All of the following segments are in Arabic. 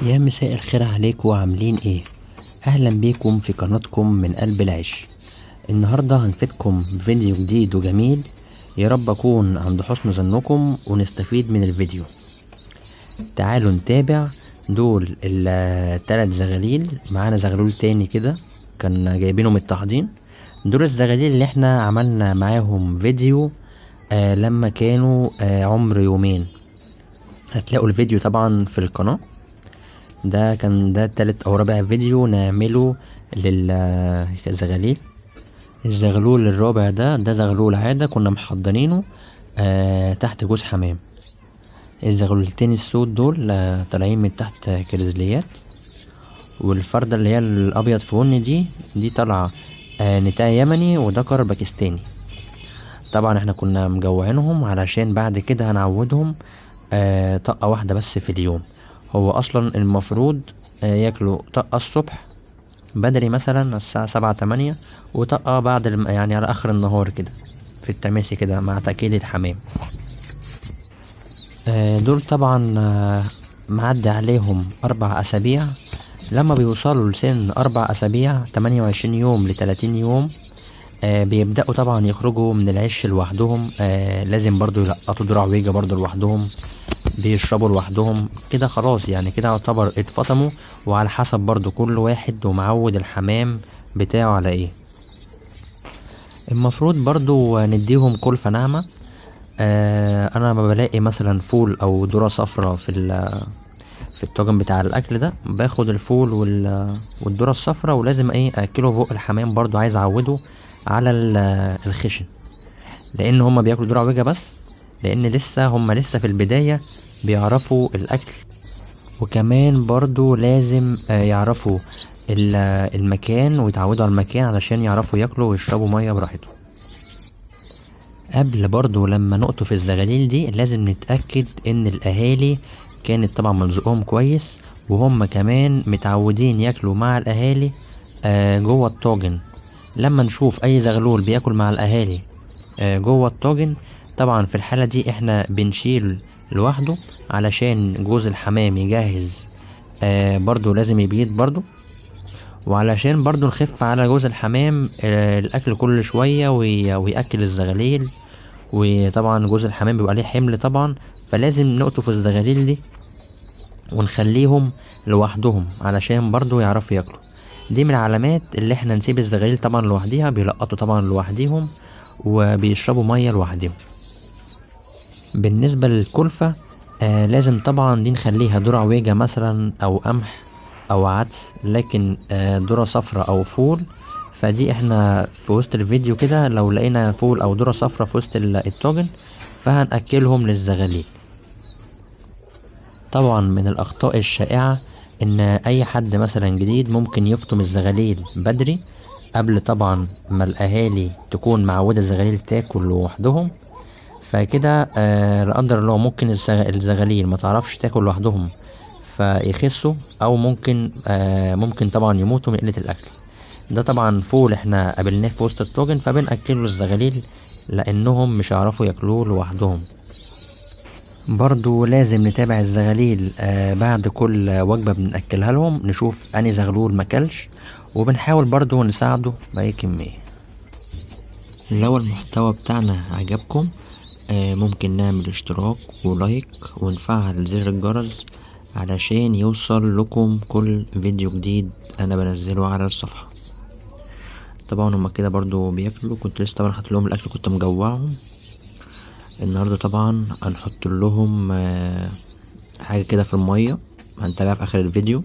يا مساء الخير عليكم، عاملين ايه؟ اهلا بيكم في قناتكم من قلب العيش. النهاردة هنفيدكم بفيديو جديد وجميل، يا رب اكون عند حسن ظنكم ونستفيد من الفيديو. تعالوا نتابع. دول التلات زغاليل، معانا زغلول تاني كده كان جايبينه من التحضين. دول الزغاليل اللي احنا عملنا معاهم فيديو لما كانوا عمر يومين. هتلاقوا الفيديو طبعا في القناة. ده تالت او رابع فيديو نعمله للزغاليل. الزغلول الرابع ده زغلول عادة كنا محضنينه تحت جوز حمام. الزغلولتين السود دول طالعين من تحت كرزليات، والفردة اللي هي الابيض في بني دي طالعة نتاع يمني وذكر باكستاني. طبعا احنا كنا مجوعينهم علشان بعد كده هنعودهم طقة واحدة بس في اليوم. هو اصلا المفروض ياكلوا طقة الصبح بدري مثلا الساعة 7 8، وطقة بعد يعني على اخر النهار كده في التماسي كده مع تأكيد الحمام. دول طبعا معدي عليهم 4 اسابيع. لما بيوصلوا لسن 4 اسابيع 28 يوم ل30 يوم بيبدأوا طبعا يخرجوا من العش لوحدهم. لازم برضو يلقطوا دراع ويجا برضو لوحدهم، بيشربوا لوحدهم كده خلاص، يعني كده يعتبر اتفطموا. وعلى حسب برضو كل واحد ومعود الحمام بتاعه على ايه. المفروض برضو نديهم كلفة ناعمة. انا ما بلاقي مثلا فول او ذرة صفرا في الطاجن بتاع الاكل ده، باخد الفول والذرة الصفرا، ولازم اكله فوق الحمام. برضو عايز اعوده على الخشن، لان هما بياكلوا ذرة وجه بس، لان هما لسه في البداية بيعرفوا الاكل. وكمان برضو لازم يعرفوا المكان ويتعودوا على المكان علشان يعرفوا ياكلوا ويشربوا مية براحتهم. قبل برضو لما نقطف الزغاليل دي لازم نتأكد ان الاهالي كانت طبعا ملزقهم كويس، وهم كمان متعودين ياكلوا مع الاهالي جوه الطاجن. لما نشوف اي زغلول بياكل مع الاهالي جوه الطاجن، طبعا في الحالة دي احنا بنشيل لوحده علشان جوز الحمام يجهز. برضو لازم يبيض برضو، وعلشان برضو نخف على جوز الحمام الاكل كل شوية ويأكل الزغاليل. وطبعا جوز الحمام بيبقى عليه حمل طبعا، فلازم نقطف الزغاليل دي ونخليهم لوحدهم علشان برضو يعرفوا ياكلوا. دي من العلامات اللي احنا نسيب الزغاليل طبعا لوحديها، بيلقطوا طبعا لوحديهم وبيشربوا مية لوحدهم. بالنسبة للكلفة لازم طبعا دي نخليها ذرة عويجة مثلا او قمح او عدس، لكن ذرة صفرا او فول فدي احنا في وسط الفيديو كده لو لقينا فول او ذرة صفرا في وسط الطاجن فهنأكلهم للزغاليل. طبعا من الاخطاء الشائعة ان اي حد مثلا جديد ممكن يفطم الزغاليل بدري، قبل طبعا ما الاهالي تكون معودة الزغاليل تاكل لوحدهم. فكده لا قدر الله ممكن الزغاليل ما تعرفش تاكل لوحدهم فيخسوا، او ممكن طبعا يموتوا من قلة الاكل. ده طبعا فول احنا قابلناه في وسط الطاجن فبنأكله الزغاليل لانهم مش هيعرفوا ياكلوه لوحدهم. برضو لازم نتابع الزغاليل بعد كل وجبة بنأكلها لهم، نشوف اني زغلول مكلش، وبنحاول برضو نساعده بأي كمية. لو المحتوى بتاعنا عجبكم ممكن نعمل اشتراك ولايك ونفعل زر الجرس علشان يوصل لكم كل فيديو جديد انا بنزله على الصفحة. طبعا هما كده برضو بياكلوا، كنت لسه طبعا حاطط لهم الاكل، كنت مجوعهم. النهارده طبعا هنحط لهم حاجه كده في الميه، هنتابعها في اخر الفيديو.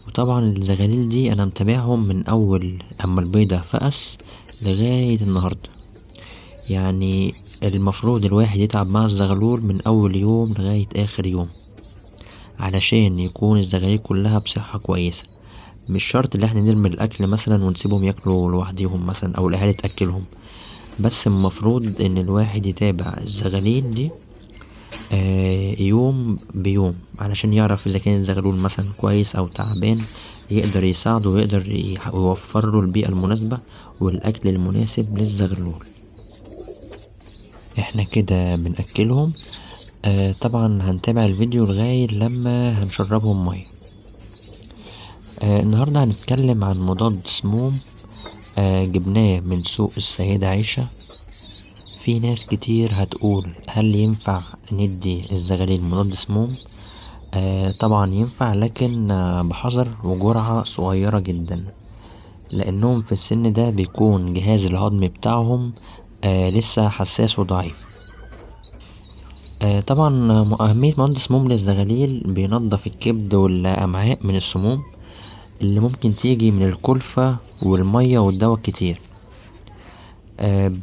وطبعا الزغاليل دي انا متابعهم من اول اما البيضة فقس لغاية النهاردة. يعني المفروض الواحد يتعب مع الزغلول من اول يوم لغاية اخر يوم علشان يكون الزغاليل كلها بصحة كويسة. مش شرط ان احنا نرمي الاكل مثلا ونسيبهم ياكلوا لوحديهم مثلا او الاهالي تاكلهم، بس المفروض ان الواحد يتابع الزغاليل دي يوم بيوم علشان يعرف اذا كان الزغلول مثلا كويس او تعبان، يقدر يساعده ويقدر يوفر له البيئة المناسبة والاكل المناسب للزغلول. احنا كده بنأكلهم طبعا هنتابع الفيديو لغاية لما هنشربهم مية. النهاردة هنتكلم عن مضاد سموم جبناه من سوق السيدة عيشة. في ناس كتير هتقول هل ينفع ندي الزغاليل مضاد سموم؟ طبعا ينفع، لكن بحذر وجرعة صغيرة جدا، لانهم في السن ده بيكون جهاز الهضم بتاعهم لسه حساس وضعيف. طبعا أهمية مضاد السموم للزغاليل بينضف الكبد والأمعاء من السموم اللي ممكن تيجي من الكلفة والمية والدواء الكتير.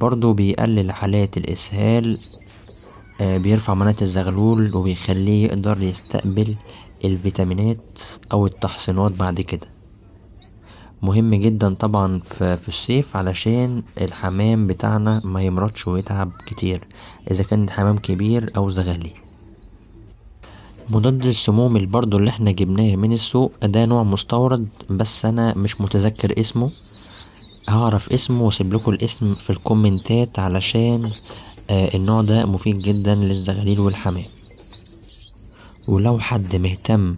برضو بيقلل حالات الإسهال، بيرفع مناعة الزغلول وبيخليه يقدر يستقبل الفيتامينات أو التحصينات بعد كده. مهم جدا طبعا في الصيف علشان الحمام بتاعنا ما يمرضش ويتعب كتير إذا كان الحمام كبير أو زغاليل. مضاد السموم اللي برضو اللي احنا جبناه من السوق ده نوع مستورد، بس انا مش متذكر اسمه. هعرف اسمه واسيب لكم الاسم في الكومنتات علشان النوع ده مفيد جدا للزغاليل والحمام. ولو حد مهتم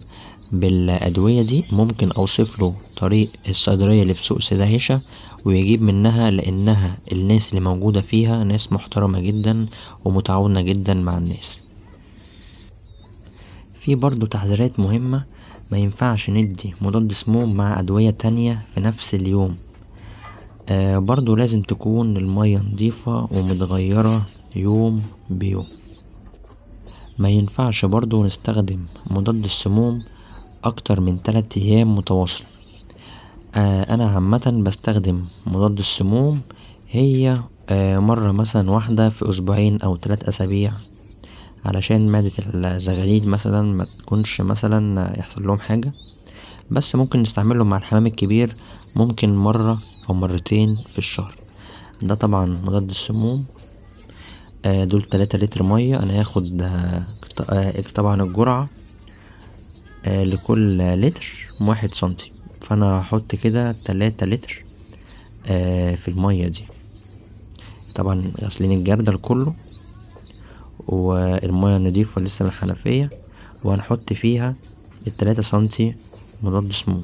بالأدوية دي ممكن أوصف له طريق الصيدلية اللي في سوق سيدة عيشة ويجيب منها، لأنها الناس اللي موجودة فيها ناس محترمة جدا ومتعاونة جدا مع الناس. في برضو تحذيرات مهمة، ما ينفعش ندي مضاد سموم مع أدوية تانية في نفس اليوم. برضو لازم تكون المية نضيفة ومتغيرة يوم بيوم. ما ينفعش برضو نستخدم مضاد السموم أكتر من 3 أيام متواصل. أنا عامة بستخدم مضاد السموم هي مرة مثلا واحدة في أسبوعين أو 3 أسابيع، علشان معدة الزغاليل مثلا ما تكونش مثلا يحصل لهم حاجة. بس ممكن نستعمله مع الحمام الكبير ممكن مرة أو مرتين في الشهر. ده طبعا مضاد السموم. دول 3 لتر مية. أنا هاخد طبعا الجرعة لكل لتر 1 سنتي، فأنا هحط كده 3 لتر في المية دي. طبعا غسلين الجردل كله والمية نضيفة لسه من الحنفية، وهنحط فيها 3 سنتي مضاد سموم.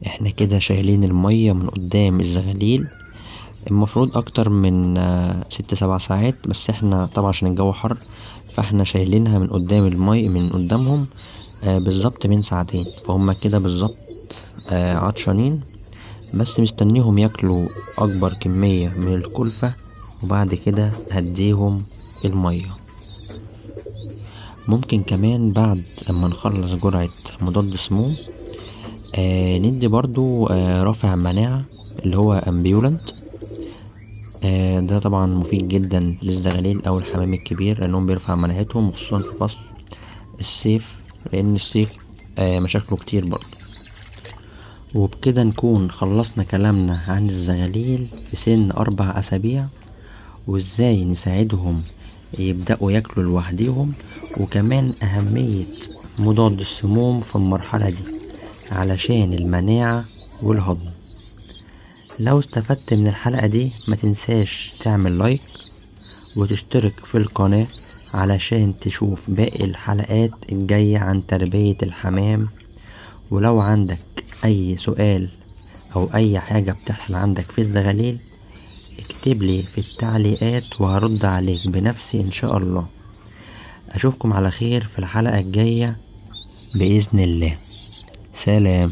احنا كده شايلين المية من قدام الزغاليل المفروض اكتر من 6-7 ساعات، بس احنا طبعا عشان الجو حر فاحنا شايلينها من قدام المية من قدامهم بالظبط من 2 ساعتين، فهم كده بالظبط عطشانين، بس مستنيهم ياكلوا اكبر كمية من الكلفة وبعد كده هديهم المية. ممكن كمان بعد اما نخلص جرعة مضاد سموم ندي برضو رافع مناعة اللي هو امبيولانت. ده طبعا مفيد جدا للزغاليل او الحمام الكبير لانهم بيرفع مناعتهم، خصوصا في فصل الصيف، لان الصيف مشاكله كتير برضو. وبكده نكون خلصنا كلامنا عن الزغاليل في سن 4 أسابيع وازاي نساعدهم يبدأوا ياكلوا لوحديهم، وكمان أهمية مضاد السموم في المرحلة دي علشان المناعة والهضم. لو استفدت من الحلقة دي ما تنساش تعمل لايك وتشترك في القناة علشان تشوف باقي الحلقات الجاية عن تربية الحمام. ولو عندك اي سؤال او اي حاجة بتحصل عندك في الزغاليل اكتب لي في التعليقات وهرد عليك بنفسي ان شاء الله. اشوفكم على خير في الحلقة الجاية بإذن الله. سلام.